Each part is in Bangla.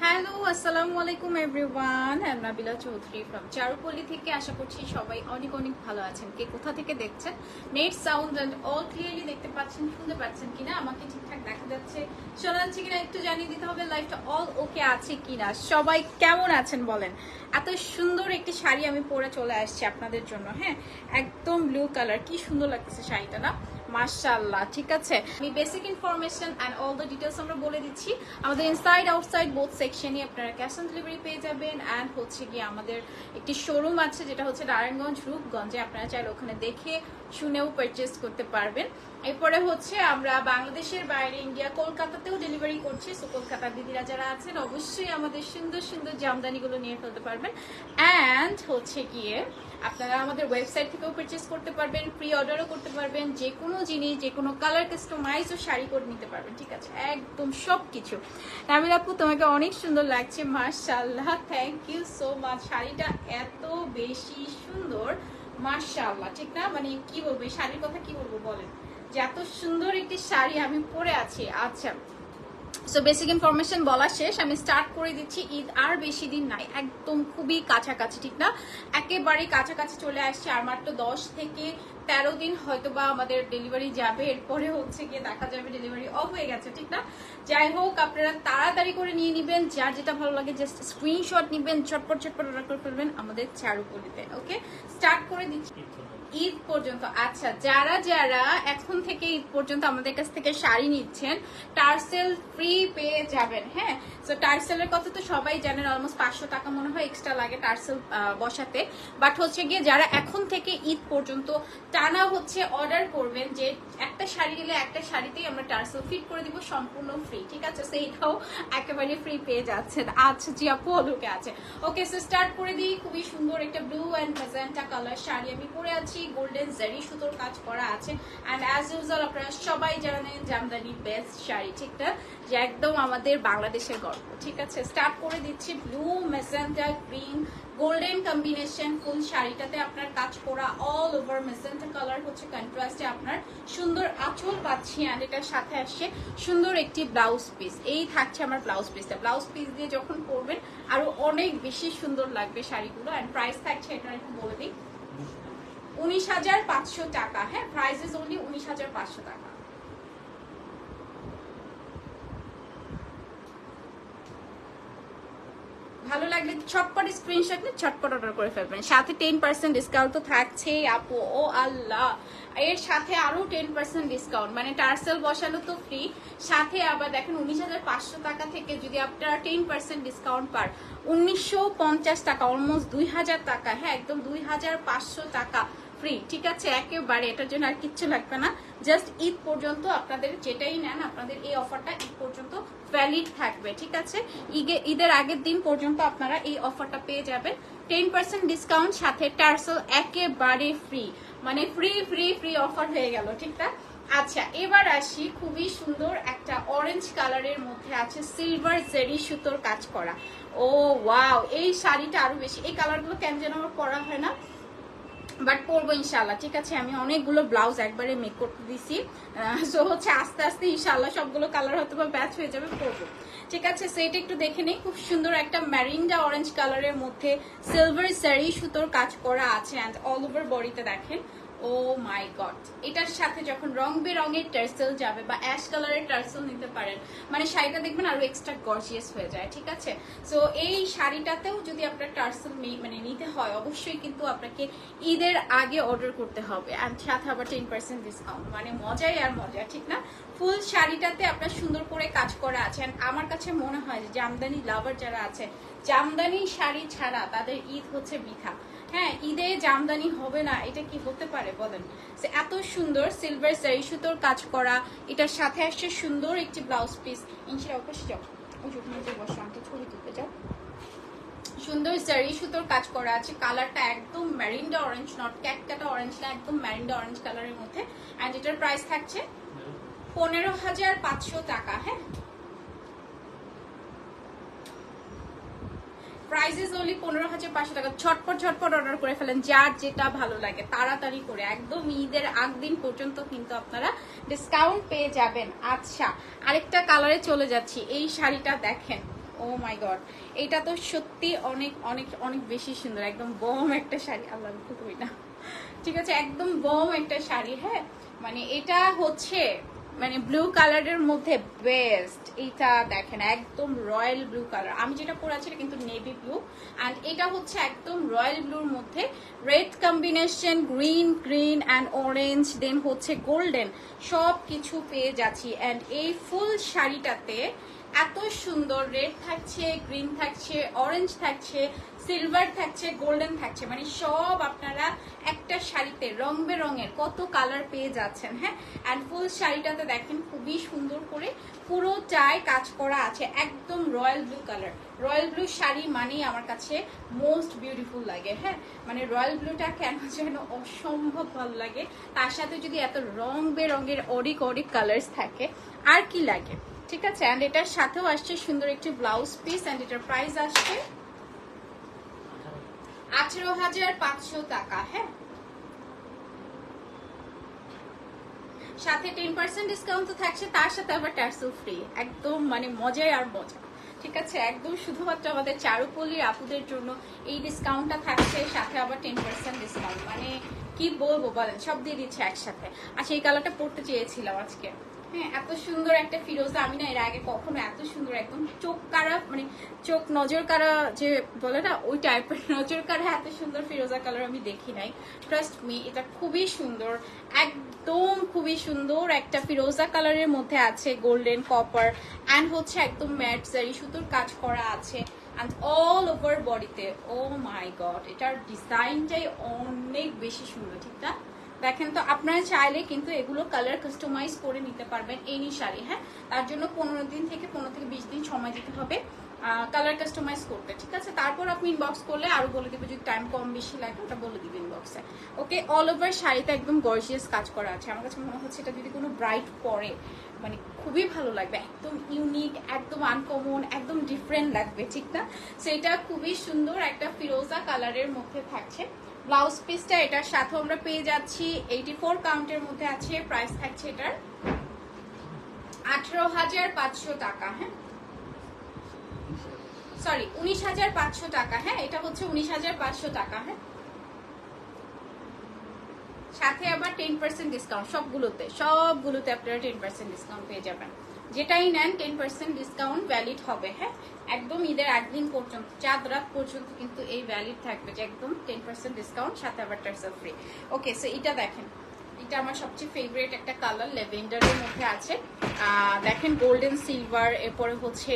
হ্যালো আসসালামু আলাইকুম এভরিওয়ান, আমি নাবিলা চৌধুরী ফ্রম চারুপল্লী থেকে। আশা করছি সবাই অনেক অনেক ভালো আছেন। কে কোথা থেকে দেখছেন? Net sound and all clearly দেখতে পাচ্ছেন, শুনতে পাচ্ছেন কিনা, আমাকে ঠিকঠাক দেখা যাচ্ছে, শোনা যাচ্ছে কিনা একটু জানিয়ে দিতে হবে। লাইফটা অল ওকে আছে কিনা, সবাই কেমন আছেন বলেন। এত সুন্দর একটি শাড়ি আমি পরে চলে আসছি আপনাদের জন্য। হ্যাঁ, একদম ব্লু কালার, কি সুন্দর লাগতেছে শাড়িটা না, মাশাআল্লাহ। ঠিক আছে, আমি basic information and all the details আমরা বলে দিচ্ছি। আমাদের ইনসাইড আউটসাইড বোথ সেকশনে আপনারা ক্যাশ অন ডেলিভারি পেয়ে যাবেন। এন্ড হচ্ছে কি আমাদের একটি শোরুম আছে যেটা হচ্ছে নারায়ণগঞ্জ রূপগঞ্জে, আপনারা চাইলে ওখানে দেখে শুনেও পারচেজ করতে পারবেন। এরপরে হচ্ছে আমরা বাংলাদেশের বাইরে ইন্ডিয়া কলকাতাতেও ডেলিভারি করছি। সো কলকাতার দিদিরা যারা আছেন অবশ্যই আমাদের সুন্দর সুন্দর জামদানিগুলো নিয়ে ফেলতে পারবেন। অ্যান্ড হচ্ছে গিয়ে আপনারা আমাদের ওয়েবসাইট থেকেও পারচেজ করতে পারবেন, প্রি অর্ডারও করতে পারবেন। যে কোনো জিনিস, যে কোনো কালার কাস্টমাইজ ও শাড়ি করে নিতে পারবেন। ঠিক আছে, একদম সব কিছু। নামিল আপু, তোমাকে অনেক সুন্দর লাগছে, মাশাআল্লাহ, থ্যাংক ইউ সো মাচ। শাড়িটা এত বেশি সুন্দর, মাশাআল্লাহ। ঠিক না, মানে কি বলবো, এই শাড়ির কথা কি বলবো বলেন, যে এত সুন্দর একটি শাড়ি আমি পরে আছি। আচ্ছা, সো বেসিক ইনফরমেশন বলা শেষ, আমি স্টার্ট করে দিচ্ছি। ঈদ আর বেশি দিন নাই, একদম খুবই কাছাকাছি। ঠিক না, একেবারে কাছাকাছি চলে আসছে। আর মাত্র 10 থেকে 13 দিন হয়তো বা আমাদের ডেলিভারি যাবে। এরপরে হচ্ছে গিয়ে দেখা যাবে ডেলিভারি অফ হয়ে গেছে। ঠিক না, যাই হোক আপনারা তাড়াতাড়ি করে নিয়ে নেবেন, যার যেটা ভালো লাগে জাস্ট স্ক্রিনশট নেবেন, চটপট চটপট অর্ডার করে ফেলবেন আমাদের চারুপল্লীতে। ওকে, স্টার্ট করে দিচ্ছি ঈদ পর্যন্ত। আচ্ছা, যারা যারা এখন থেকে ঈদ পর্যন্ত আমাদের কাছ থেকে শাড়ি নিচ্ছেন, টার্সেল ফ্রি পেয়ে যাবেন। হ্যাঁ, সো টার্সেলের কথা তো সবাই জানেন, অলমোস্ট 500 টাকা মনে হয় এক্সট্রা লাগে টার্সেল বসাতে। বাট হচ্ছে গিয়ে যারা এখন থেকে ঈদ পর্যন্ত টানা হচ্ছে অর্ডার করবেন, যে একটা শাড়ি নিলে একটা শাড়িতেই আমরা টার্সেল ফিট করে দিব সম্পূর্ণ ফ্রি। ঠিক আছে, সেইটাও একেবারে ফ্রি পেয়ে যাচ্ছেন। আচ্ছা জি আপু, ওকে আছে। ওকে, সো স্টার্ট করে দিই। খুবই সুন্দর একটা blue and magenta colour sari আমি পরে আছি, গোল্ডেন জারি সুতোর কাজ করা আছে। অ্যান্ড অ্যাজ ইউজুয়াল আপনারা সবাই জানেন জামদানি বেস্ট শাড়ি, ঠিক না, যে একদম আমাদের বাংলাদেশের গর্ব। ঠিক আছে, স্টার্ট করে দিচ্ছি। Blue magenta green golden combination ফুল শাড়িটাতে আপনার কাজ করা, অল ওভার ম্যাজেন্টা কালার হচ্ছে কন্ট্রাস্টে আপনার সুন্দর আঁচল পাচ্ছি। অ্যান্ড এটার সাথে আসছে সুন্দর একটি ব্লাউজ পিস। এই থাকছে আমার ব্লাউজ পিসটা। ব্লাউজ পিস দিয়ে যখন পরবেন আরো অনেক বেশি সুন্দর লাগবে শাড়িগুলো। অ্যান্ড প্রাইস থাকছে, এটা একটু বলে দিই, 19,500 টাকা। হ্যাঁ, প্রাইস ইজ অনলি 19,500 টাকা। ভালো লাগলে ছটপট স্ক্রিনশট নিয়ে ছটপট অর্ডার করে ফেলবেন। সাথে 10% ডিসকাউন্ট তো থাকছেই আপু। ও আল্লাহ, এর সাথে আরো 10% ডিসকাউন্ট, মানে টার্সেল বসানো তো ফ্রি, সাথে আবার দেখেন 19,500 টাকা থেকে যদি আপনারা 10% ডিসকাউন্ট পার 1950 টাকা, অলমোস্ট 2,000 টাকা। হ্যাঁ, একদম 2,500 টাকা ফ্রি। ঠিক আছে, একেবারে এটার জন্য আর কিচ্ছু লাগবে না। জাস্ট ঈদ পর্যন্ত আপনাদের যেটাই নেন, আপনাদের এই অফারটা ঈদ পর্যন্ত ভ্যালিড থাকবে। ঠিক আছে, ঈদের আগের দিন পর্যন্ত আপনারা এই অফারটা পেয়ে যাবেন। 10% ডিসকাউন্ট, সাথে টার্সেল একেবারে ফ্রি, মানে ফ্রি ফ্রি ফ্রি অফার হয়ে গেল। ঠিক না, আচ্ছা এবার আসি। খুবই সুন্দর একটা অরেঞ্জ কালারের মধ্যে আছে সিলভার জেরি সুতোর কাজ করা। ও ওয়াও, এই শাড়িটা আরো বেশি, এই কালারগুলো কেন যেন আমার পরা হয় না, বাট পরবো ইনশাল্লাহ। ঠিক আছে, আমি অনেকগুলো ব্লাউজ একবারে মেক করতে দিছি, সো হচ্ছে আস্তে আস্তে ইনশাল্লাহ সবগুলো কালার হয়তো বা ব্যাচ হয়ে যাবে, পরবো। ঠিক আছে, সেটা একটু দেখে নেই। খুব সুন্দর একটা ম্যারিন্ডা অরেঞ্জ কালারের মধ্যে সিলভার সারি সুতোর কাজ করা আছে। অ্যান্ড অল ওভার বডিতে দেখেন, ও মাই গড, এটার সাথে যখন রং বেরঙের টার্সেল যাবে বা অ্যাশ কালারের টার্সেল নিতে পারেন, মানে শাড়িটা দেখবেন আরো এক্সট্রা গর্জিয়াস হয়ে যায়। ঠিক আছে, সো এই শাড়িটাতেও যদি আপনার টার্সেল মানে নিতে হয়, অবশ্যই কিন্তু আপনাকে ঈদের আগে অর্ডার করতে হবে। অ্যান্ড সাথে আবার 10% ডিসকাউন্ট, মানে মজাই আর মজা। ঠিক না, ফুল শাড়িটাতে আপনার সুন্দর করে কাজ করা আছে। অ্যান্ড আমার কাছে মনে হয় যে জামদানি লাভার যারা আছে, জামদানি শাড়ি ছাড়া তাদের ঈদ হচ্ছে বৃথা। হ্যাঁ, ঈদে জামদানি হবে না, এটা কি হতে পারে বলেন। এত সুন্দর সিলভার জারি সুতোর কাজ করা, এটার সাথে আসছে সুন্দর একটি ব্লাউজ পিস। ইনশাআল্লাহ অবশ্যই যাও, ওই যে বসলাম তো ছবি তুলতে যাও। সুন্দর জারি সুতোর কাজ করা আছে। কালারটা একদম ম্যারিন্ডা অরেঞ্জ, নট ক্যাটকাটা অরেঞ্জ না, একদম ম্যারিন্ডা অরেঞ্জ কালারের মধ্যে। অ্যান্ড এটার প্রাইস থাকছে 15,500 টাকা। হ্যাঁ, প্রাইস ইজ অনলি 15,500 টাকা। ঝটপট ঝটপট অর্ডার করে ফেলেন, যার যেটা ভালো লাগে তাড়াতাড়ি করে, একদম ঈদের আগ দিন পর্যন্ত কিন্তু আপনারা ডিসকাউন্ট পেয়ে যাবেন। আচ্ছা, আরেকটা কালারে চলে যাচ্ছি। এই শাড়িটা দেখেন, ও মাই গড, এটা তো সত্যি অনেক অনেক অনেক বেশি সুন্দর, একদম বম একটা শাড়ি। আল্লাহ খুবই না, ঠিক আছে, একদম বম একটা শাড়ি। হ্যাঁ, মানে এটা হচ্ছে মানে ব্লু কালারের মধ্যে বেস্ট। এটা দেখেন একদম রয়্যাল ব্লু কালার, আমি যেটা পরে আছি এটা কিন্তু নেভি ব্লু, অ্যান্ড এটা হচ্ছে একদম রয়্যাল ব্লুর মধ্যে red combination, green green and orange, then হচ্ছে গোল্ডেন, সব কিছু পেয়ে যাচ্ছি। অ্যান্ড এই ফুল শাড়িটাতে এত সুন্দর রেড থাকছে, গ্রিন থাকছে, অরেঞ্জ থাকছে, সিলভার থাকছে, গোল্ডেন থাকছে, মানে সব আপনারা একটা শাড়িতে রং বেরঙের কত কালার পেয়ে যাচ্ছেন। হ্যাঁ, অ্যান্ড ফুল শাড়িটাতে দেখেন খুবই সুন্দর করে পুরোটায় কাজ করা আছে, একদম royal blue colour. Royal blue sari মানেই আমার কাছে মোস্ট বিউটিফুল লাগে। হ্যাঁ, মানে রয়্যাল ব্লুটা কেন যেন অসম্ভব ভালো লাগে, তার সাথে যদি এত রং বেরঙের অরিক অরিক কালার্স থাকে আর কি লাগে। ঠিক আছে, অ্যান্ড এটার সাথেও আসছে সুন্দর একটি ব্লাউজ পিস, অ্যান্ড এটার প্রাইস আসছে 18,500 টাকা। হ্যাঁ, সাথে 10% ডিসকাউন্ট তো থাকছে, তার সাথে আবার টার্সেল ফ্রি, একদম মানে মজাই আর মজা। ঠিক আছে, একদম শুধুমাত্র আমাদের চারুপল্লীর আপুদের জন্য এই ডিসকাউন্টটা থাকছে, সাথে আবার 10% ডিসকাউন্ট, মানে কি বলবো বলেন, সব দিয়ে দিচ্ছে একসাথে। আচ্ছা, এই কালারটা পড়তে চেয়েছিলাম আজকে। হ্যাঁ, এত সুন্দর একটা ফিরোজা আমি না এর আগে কখনো এত সুন্দর একদম চোখ কারা, মানে চোখ নজর কারা যে বলে না, ওই টাইপের নজর কারা এত সুন্দর ফিরোজা কালার আমি দেখি নাই। ট্রাস্ট মি, এটা খুবই সুন্দর, একদম খুবই সুন্দর একটা ফিরোজা কালারের মধ্যে আছে গোল্ডেন কপার, অ্যান্ড হচ্ছে একদম ম্যাট জারি সুতোর কাজ করা আছে, অ্যান্ড অল ওভার বডিতে। ও মাই গড, এটার ডিজাইনটাই অনেক বেশি সুন্দর। ঠিক না, দেখেন তো, আপনারা চাইলে কিন্তু এগুলো কালার কাস্টমাইজ করে নিতে পারবেন এনি শাড়ি। হ্যাঁ, তার জন্য 15 দিন থেকে 15 থেকে 20 দিন সময় দিতে হবে কালার কাস্টমাইজ করতে। ঠিক আছে, তারপর আপনি ইনবক্স করলে আরো বলে দিবে, যদি টাইম কম বেশি লাগে ওটা বলে দিবে ইনবক্সে। ওকে, অল ওভার শাড়িতে একদম গর্জিয়াস কাজ করা আছে। আমার কাছে মনে হচ্ছে এটা যদি কোনো ব্রাইট পরে মানে খুবই ভালো লাগবে, একদম ইউনিক, একদম আনকমন, একদম ডিফারেন্ট লাগবে। ঠিক না, সেটা খুবই সুন্দর একটা ফিরোজা কালারের মধ্যে থাকছে। ব্লাউজ পিসটা এটার সাথে আমরা পেয়ে যাচ্ছি 84 কাউন্টের মধ্যে আছে। প্রাইস থাকছে এটার 18,500 টাকা। হ্যাঁ, সরি 19,500 টাকা। হ্যাঁ, এটা হচ্ছে 19,500 টাকা। হ্যাঁ, সাথে আবার 10% ডিসকাউন্ট, সবগুলোতে আপনারা 10% ডিসকাউন্ট পেয়ে যাবেন। যেটাই নেন 10% ডিসকাউন্ট ভ্যালিড হবে। হ্যাঁ, একদম ঈদের একদিন পর্যন্ত, চাঁদ রাত পর্যন্ত কিন্তু এই ভ্যালিড থাকবে, যে একদম 10% ডিসকাউন্ট, সাথে আবার টার্সেল ফ্রি। ওকে, সো এটা দেখেন, এটা আমার সবচেয়ে ফেভারিট একটা কালার, ল্যাভেন্ডারের মধ্যে আছে। দেখেন গোল্ডেন সিলভার, এরপরে হচ্ছে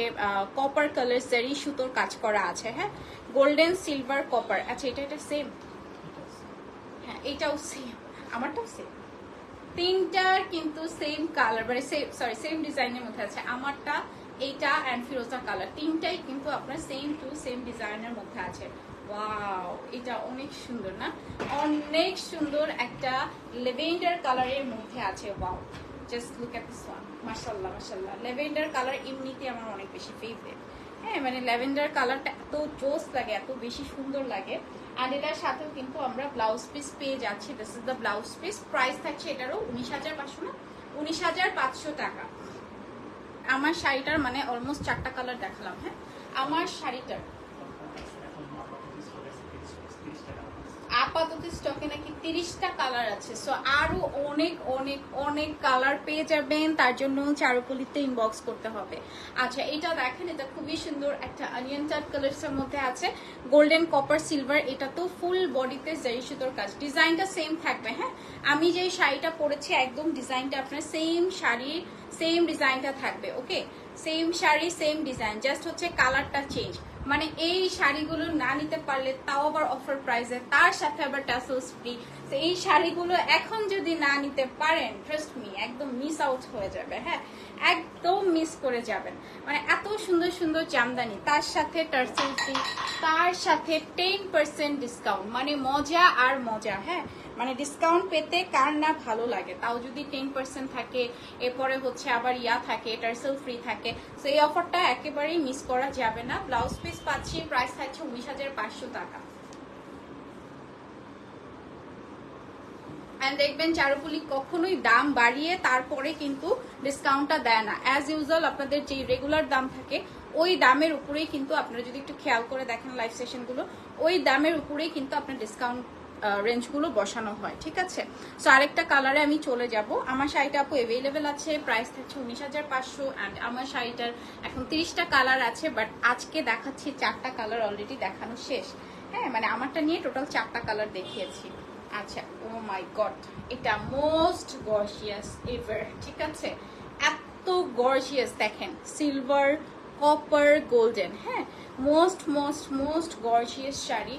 কপার কালার জারি সুতোর কাজ করা আছে। হ্যাঁ, গোল্ডেন সিলভার কপার। আচ্ছা, এটা সেম? হ্যাঁ, এটাও সেম, আমারটাও সেম, তিনটার কিন্তু সেম কালার, মানে সেম ডিজাইনের মধ্যে আছে। আমারটা, এইটা অ্যান্ড ফিরোজা কালার, তিনটাই কিন্তু আপনার সেম টু সেম ডিজাইনের মধ্যে আছে। ওয়াও, এটা অনেক সুন্দর না, অনেক সুন্দর একটা লেভেন্ডার কালারের মধ্যে আছে। Wow, just look at this one, মাশাআল্লাহ মাশাআল্লাহ। লেভেন্ডার কালার এমনিতে আমার অনেক বেশি ফেভারিট। হ্যাঁ, মানে ল্যাভেন্ডার কালারটা এত জোস লাগে, এত বেশি সুন্দর লাগে। আর এটার সাথেও কিন্তু আমরা ব্লাউজ পিস পেয়ে যাচ্ছি। This is the blouse piece. Price থাকছে এটারও 19,500 না, 19,500 টাকা। আমার শাড়িটার মানে অলমোস্ট 4টা কালার দেখালাম। হ্যাঁ, আমার শাড়িটার আপাতত স্টকে নাকি 30টা কালার আছে, সো আরো অনেক অনেক অনেক কালার পেয়ে যাবেন, তার জন্য চারুপলিতে ইনবক্স করতে হবে। আচ্ছা, এটা দেখেন, এটা খুবই সুন্দর একটা অনিয়ন টাইপ কালারস এর মধ্যে আছে, গোল্ডেন কপার সিলভার। এটা তো ফুল বডিতে জারি সুতোর কাজ, ডিজাইনটা সেম থাকবে। হ্যাঁ, আমি যে শাড়িটা পরেছি একদম ডিজাইনটা আপনার সেম শাড়ি, সেম ডিজাইনটা থাকবে। Okay, same sari same design, just হচ্ছে কালারটা চেঞ্জ। মানে এই শাড়িগুলো না নিতে পারলে তাও আবার অফার প্রাইসে, তার সাথে আবার টাসেলস ফ্রি। তো এই শাড়িগুলো এখন যদি না নিতে পারেন, ট্রাস্ট মি, একদম মিস আউট হয়ে যাবে। হ্যাঁ, একদম মিস করে যাবেন। মানে এত সুন্দর সুন্দর জামদানি, তার সাথে টার্সেল ফ্রি, তার সাথে 10% ডিসকাউন্ট, মানে মজা আর মজা। হ্যাঁ, মানে ডিসকাউন্ট পেতে কার না ভালো লাগে, তাও যদি 10% থাকে, এরপরে হচ্ছে আবার থাকে, টার্সেল ফ্রি থাকে। সো এই অফারটা একেবারেই মিস করা যাবে না। ব্লাউজ পিস পাচ্ছি, প্রাইস থাকছে 19,500 টাকা। দেখবেন চারুপলি কখনোই দাম বাড়িয়ে তারপরে কিন্তু ডিসকাউন্টটা দেয় না। অ্যাজ ইউজুয়াল আপনাদের যে রেগুলার দাম থাকে ওই দামের উপরেই কিন্তু আপনারা যদি একটু খেয়াল করে দেখেন লাইভ সেশনগুলো, ওই দামের উপরেই কিন্তু আপনার ডিসকাউন্ট রেঞ্জগুলো বসানো হয়, ঠিক আছে। সো আরেকটা কালারে আমি চলে যাব। আমার শাড়িটা আপু অ্যাভেলেবেল আছে, প্রাইস থাকছে 19,500 অ্যান্ড আমার শাড়িটার এখন 30টা কালার আছে, বাট আজকে দেখাচ্ছি 4টা কালার অলরেডি দেখানো শেষ। হ্যাঁ, মানে আমারটা নিয়ে টোটাল 4টা কালার দেখিয়েছি। আচ্ছা, ও মাই গড, এটা মোস্ট গর্জিয়াস এভার, ঠিক আছে। এত গর্জিয়াস দেখেন, সিলভার, কপার, গোল্ডেন, হ্যাঁ, most most most gorgeous sari,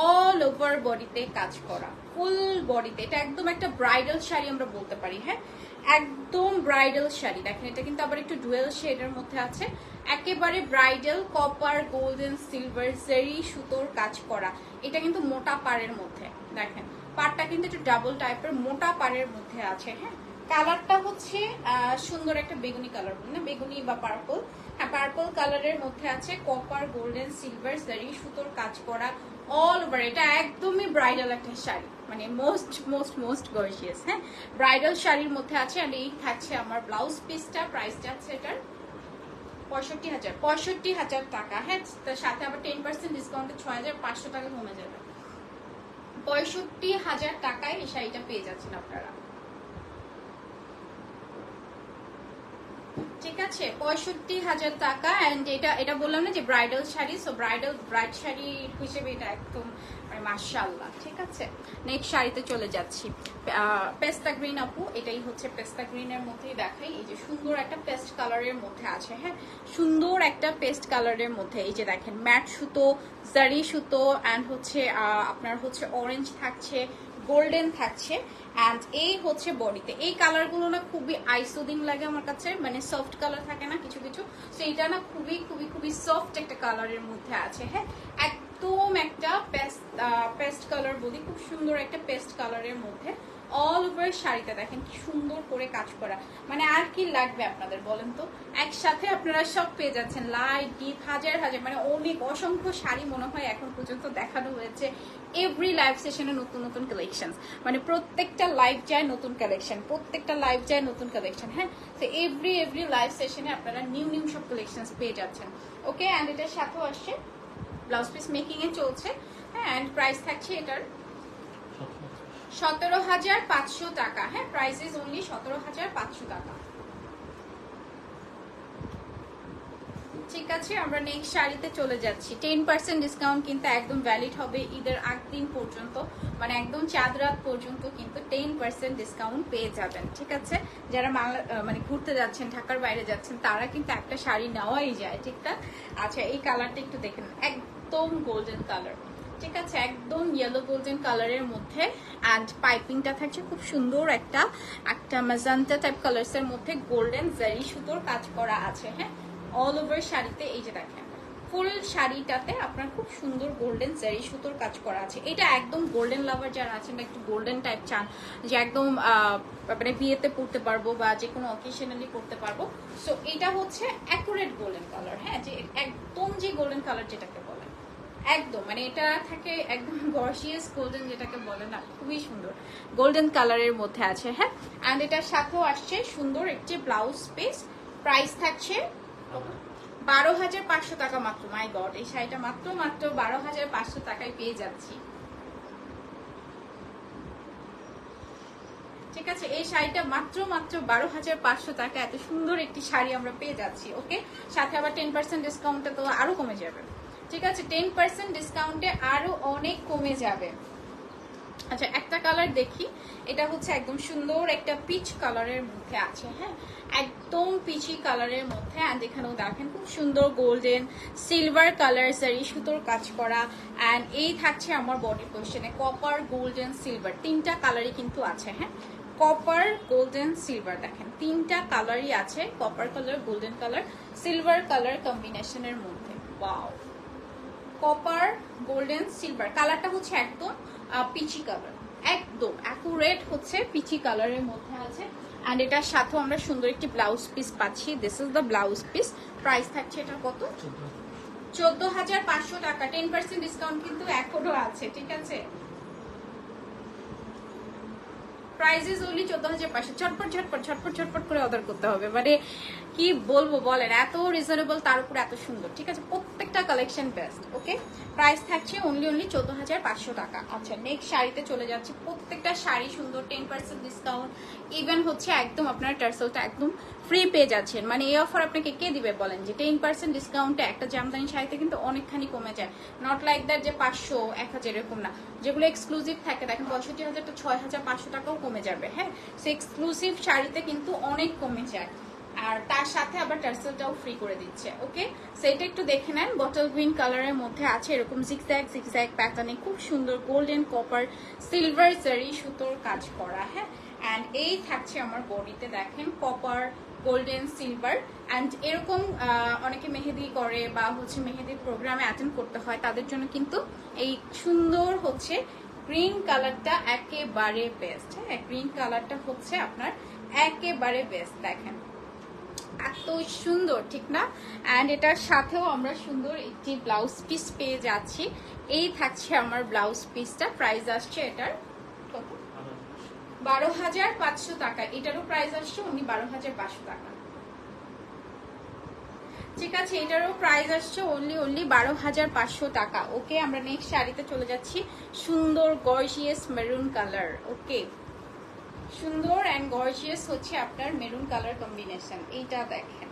all over বডিতে কাজ করা, ফুল বডিতে। এটা একদম একটা ব্রাইডাল শাড়ি আমরা বলতে পারি, হ্যাঁ, একদম ব্রাইডাল শাড়ি। দেখেন এটা কিন্তু আবার একটু ডুয়েল শেডের মধ্যে আছে, একেবারে bridal, copper, golden, silver, Jerry সুতোর কাজ করা। এটা কিন্তু মোটা পাড়ের মধ্যে, দেখেন পাড়টা কিন্তু একটু ডাবল টাইপের মোটা পাড়ের মধ্যে আছে, হ্যাঁ। কালারটা হচ্ছে সুন্দর একটা বেগুনি কালার, না বেগুনি বা পার্পল, হ্যাঁ পার্পল কালারের মধ্যে আছে, কপার, গোল্ডেন, সিলভার, জেরি সুতোর কাজ করা অল ওভার। এটা একদমই ব্রাইডাল একটা শাড়ি, মানে মোস্ট মোস্ট মোস্ট গর্জিয়াস, হ্যাঁ, ব্রাইডাল শাড়ির মধ্যে আছে। আর এই থাকছে আমার ব্লাউজ পিসটা, প্রাইসটা আছে এটার 65,000 টাকা, হ্যাঁ। তার সাথে আবার 10% ডিসকাউন্টে 6,500 টাকা কমে যাবে। 65,000 টাকায় এই শাড়িটা পেয়ে যাচ্ছেন আপনারা, ঠিক আছে। 65,000 টাকা। এন্ড এটা বললাম না যে bridal sari, so bride sari হিসেবে এটা একদম মাশাআল্লাহ, ঠিক আছে। নেক্সট শাড়িতে চলে যাচ্ছি, পেস্তা গ্রিন আপু, এটাই হচ্ছে পেস্তা গ্রিনের মধ্যেই দেখাই। এই যে সুন্দর একটা পেস্ট কালারের মধ্যে আছে, হ্যাঁ, সুন্দর একটা পেস্ট কালারের মধ্যে। এই যে দেখেন ম্যাট সুতো, জারি সুতো, অ্যান্ড হচ্ছে আপনার হচ্ছে অরেঞ্জ থাকছে, গোল্ডেন থাকছে, অ্যান্ড এই হচ্ছে বডিতে। এই কালারগুলো না খুবই আইসোদিন লাগে আমার কাছে, মানে সফট কালার থাকে না কিছু কিছু, সেইটা না খুবই খুবই খুবই সফট একটা কালারের মধ্যে আছে, হ্যাঁ, একদম একটা পেস্ট কালার বলি, খুব সুন্দর একটা পেস্ট কালারের মধ্যে অল ওভার শাড়িটা দেখেন কি সুন্দর করে কাজ করা। মানে আর কি লাগবে আপনাদের বলেন তো, একসাথে আপনারা সব পেয়ে যাচ্ছেন, লাইট ডিপ, হাজার হাজার, মানে অনেক অসংখ্য শাড়ি মনে হয় এখন পর্যন্ত দেখানো হয়েছে। এভরি লাইভ সেশনে নতুন নতুন কালেকশন, মানে প্রত্যেকটা লাইভ যায় নতুন কালেকশন, প্রত্যেকটা লাইভ যায় নতুন কালেকশন, হ্যাঁ। তো এভরি লাইভ সেশনে আপনারা নিউ নিউ সব কালেকশন পেয়ে যাচ্ছেন, ওকে। অ্যান্ড এটার সাথেও আসছে ব্লাউজ পিস মেকিং এ চলছে, হ্যাঁ। অ্যান্ড প্রাইস থাকছে এটার 17,500 টাকা, হ্যাঁ, প্রাইস ইজ অনলি 17,500 টাকা, ঠিক আছে। আমরা নেক্সট শাড়িতে চলে যাচ্ছি। 10% ডিসকাউন্ট কিন্তু একদম ভ্যালিড হবে ঈদের আগ দিন পর্যন্ত, মানে একদম চাঁদ রাত পর্যন্ত কিন্তু 10% ডিসকাউন্ট পেয়ে যাবেন, ঠিক আছে। যারা মানে ঘুরতে যাচ্ছেন, ঢাকার বাইরে যাচ্ছেন, তারা কিন্তু একটা শাড়ি নেওয়াই যায়, ঠিকঠাক। আচ্ছা, এই কালারটা একটু দেখেন, একদম গোল্ডেন কালার, ঠিক আছে, একদম ইয়েলো গোল্ডেন কালারের মধ্যে। অ্যান্ড পাইপিংটা থাকছে খুব সুন্দর একটা ম্যাজেন্টা টাইপ কালার্স এর মধ্যে, গোল্ডেন জারি সুতোর কাজ করা আছে, হ্যাঁ, অল ওভার শাড়িতে। এই যে দেখেন ফুল শাড়িটাতে আপনার খুব সুন্দর গোল্ডেন জারি সুতোর কাজ করা আছে। এটা একদম গোল্ডেন লাভার যারা আছেন, একটু গোল্ডেন টাইপ চান, যে একদম মানে বিয়েতে পরতে পারবো বা যে কোনো অকেশনালি পরতে পারবো, সো এটা হচ্ছে অ্যাকুরেট গোল্ডেন কালার, হ্যাঁ, যে একদম যে গোল্ডেন কালার যেটাকে বলে, একদম মানে এটা থাকে একদম গর্জিয়াস গোল্ডেন যেটাকে বলে না, খুবই সুন্দর গোল্ডেন কালারের মধ্যে আছে, হ্যাঁ। অ্যান্ড এটার সাথেও আসছে সুন্দর একটি ব্লাউজ পিস, প্রাইস থাকছে 12,500 টাকা মাত্র। মাই গড, এই শাড়িটা মাত্র 12,500 টাকায় পেয়ে যাচ্ছি, ঠিক আছে। এই শাড়িটা মাত্র 12,500 টাকা, এত সুন্দর একটি শাড়ি আমরা পেয়ে যাচ্ছি, ওকে। সাথে আবার 10% ডিসকাউন্টে তো আরো কমে যাবে, ঠিক আছে, 10% ডিসকাউন্টে আরো অনেক কমে যাবে। আচ্ছা, একটা কালার দেখি, এটা হচ্ছে একদম সুন্দর একটা পিচ কালারের মধ্যে আছে, হ্যাঁ, একদম পিচি কালারের মধ্যে। অ্যান্ড এখানেও দেখেন খুব সুন্দর গোল্ডেন সিলভার কালার জারি সুতোর কাজ করা। অ্যান্ড এই থাকছে আমার বডি পোর্শনে কপার, গোল্ডেন, সিলভার, তিনটা কালারই কিন্তু আছে, হ্যাঁ, কপার, গোল্ডেন, সিলভার, দেখেন তিনটা কালারই আছে, copper colour, golden colour, silver colour কম্বিনেশনের মধ্যে। ওয়াও, কপার, গোল্ডেন, সিলভার, কালারটা হচ্ছে একদম পিচি কালার, একদম অ্যাকুরেট হচ্ছে পিচি কালারের মধ্যে আছে। অ্যান্ড এটার সাথেও আমরা সুন্দর একটি ব্লাউজ পিস পাচ্ছি, this is the blouse piece. Price থাকছে এটা কত? 14,500 টাকা। 10% ডিসকাউন্ট কিন্তু এখনো আছে, ঠিক আছে। Price is only 14,500। ঝটপট ঝটপট ঝটপট ঝটপট করে অর্ডার করতে হবে, মানে কি বলবো বলেন, এত রিজনেবল, তার উপর এত সুন্দর। ঠিক আছে, প্রত্যেকটা কালেকশন বেস্ট। ওকে, প্রাইস থাকছে অনলি 14,500 টাকা। আচ্ছা, নেক্সট শাড়িতে চলে যাচ্ছে। প্রত্যেকটা শাড়ি সুন্দর, 10% ডিসকাউন্ট, ইভেন হচ্ছে একদম আপনার টার্সেলটা একদম ফ্রি পেয়ে যাচ্ছেন। মানে এই অফার আপনাকে কে দিবে বলেন, যে 10% ডিসকাউন্টে একটা জামদানি শাড়িতে কিন্তু অনেকখানি কমে যায়। নট লাইক দ্যাট যে 500 1000 এরকম না, যেগুলো এক্সক্লুসিভ থাকে দেখেন 65,000 তো 6,500 টাকাও কমে যাবে। হ্যাঁ, সে এক্সক্লুসিভ শাড়িতে কিন্তু অনেক কমে যায়, আর তার সাথে আবার টার্সেলটাও ফ্রি করে দিচ্ছে। ওকে, সেটা একটু দেখে নেন। বটল গ্রিন কালারের মধ্যে আছে এরকম জিগজ্যাগ প্যাটার্নে খুব সুন্দর গোল্ডেন কপার সিলভার জারি সুতোর কাজ করা। হ্যাঁ, অ্যান্ড এই থাকছে আমার বডিতে দেখেন কপার গোল্ডেন সিলভার। অ্যান্ড এরকম অনেকে মেহেদি করে বা হচ্ছে মেহেদির প্রোগ্রামে অ্যাটেন্ড করতে হয়, তাদের জন্য কিন্তু এই সুন্দর হচ্ছে গ্রিন কালারটা একেবারে বেস্ট। হ্যাঁ, গ্রিন কালারটা হচ্ছে আপনার একেবারে বেস্ট। দেখেন এত সুন্দর, ঠিক না? অ্যান্ড এটার সাথেও আমরা সুন্দর একটি ব্লাউজ পিস পেয়ে যাচ্ছি। এই থাকছে আমার ব্লাউজ পিসটা। প্রাইস আসছে এটার কত? 12,500 টাকা। এটারও প্রাইস আসছে উনি 12,500 টাকা। ঠিক আছে, এটারও প্রাইস আসছে অনলি 12,500 টাকা। ওকে, আমরা নেক্সট শাড়িতে চলে যাচ্ছি। সুন্দর গর্জিয়াস মেরুন কালার। ওকে, সুন্দর অ্যান্ড গর্জিয়াস হচ্ছে আপনার মেরুন কালার কম্বিনেশন। এইটা দেখেন,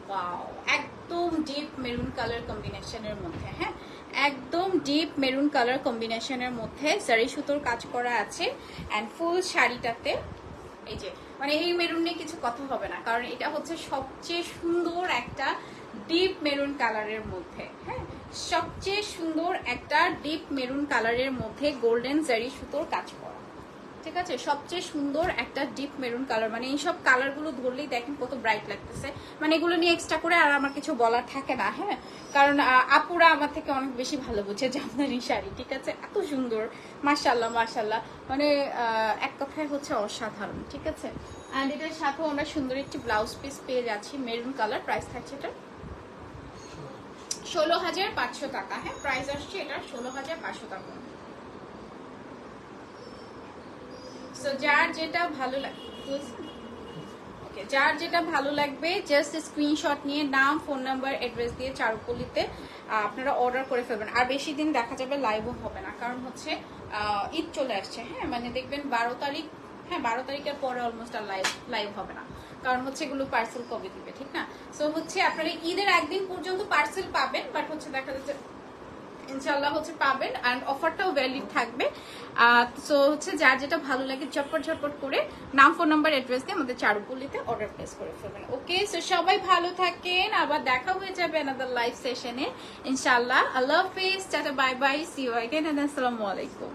ওয়াও, একদম ডিপ মেরুন কালার কম্বিনেশনের মধ্যে। হ্যাঁ, একদম ডিপ মেরুন কালার কম্বিনেশনের মধ্যে জারি সুতোর কাজ করা আছে। অ্যান্ড ফুল শাড়িটাতে এই যে মানে এই মেরুন নিয়ে কিছু কথা হবে না, কারণ এটা হচ্ছে সবচেয়ে সুন্দর একটা ডিপ মেরুন কালারের মধ্যে। হ্যাঁ, সবচেয়ে সুন্দর একটা ডিপ মেরুন কালারের মধ্যে গোল্ডেন জারি সুতোর কাজ করা। ঠিক আছে, সবচেয়ে সুন্দর একটা ডিপ মেরুন কালার। মানে এইসব কালার গুলো ধরলেই দেখেন কত ব্রাইট লাগতেছে। মানে এগুলো নিয়ে এক্সট্রা করে আর আমার কিছু বলার থাকে না। হ্যাঁ, কারণ আপুরা আমার থেকে অনেক বেশি ভালো বুঝে জামদানি শাড়ি। ঠিক আছে, এত সুন্দর, মাশাআল্লাহ মাশাআল্লাহ, মানে এক কথায় হচ্ছে অসাধারণ। ঠিক আছে, অ্যান্ড এটার সাথেও আমরা সুন্দর একটি ব্লাউজ পিস পেয়ে যাচ্ছি মেরুন কালার। প্রাইস থাকছে এটা 16,500 টাকা। হ্যাঁ, প্রাইস আসছে এটা 16,500 টাকা। সো যার যেটা ভালো লাগে, ওকে, যার যেটা ভালো লাগবে জাস্ট স্ক্রিনশট নিয়ে নাম, ফোন নাম্বার, অ্যাড্রেস দিয়ে চারুপল্লীতে আপনারা অর্ডার করে ফেলবেন। আর বেশি দিন দেখা যাবে লাইভও হবে না, কারণ হচ্ছে ঈদ চলে আসছে। হ্যাঁ, মানে দেখবেন 12 তারিখ, হ্যাঁ 12 তারিখের পরে অলমোস্ট আর লাইভ হবে না, কারণ হচ্ছে এগুলো পার্সেল কবে দিবে, ঠিক না? সো হচ্ছে আপনারা ঈদের একদিন পর্যন্ত পার্সেল পাবেন, বাট হচ্ছে দেখা যাচ্ছে ইনশাআল্লাহ হচ্ছে পাবেন, এন্ড অফারটাও ভ্যালিড থাকবে। সো হচ্ছে যার যেটা ভালো লাগে ঝটপট করে নাম, ফোন নাম্বার, অ্যাড্রেস দিয়ে আমাদের চারুপল্লীতে অর্ডার প্লেস করে ফেলবেন। ওকে, সো সবাই ভালো থাকেন, আবার দেখা হয়ে যাবে অ্যানাদার লাইভ সেশনে ইনশাআল্লাহ। আল্লাহ হাফেজ, tata, bye bye, see you again, and আসসালামু আলাইকুম।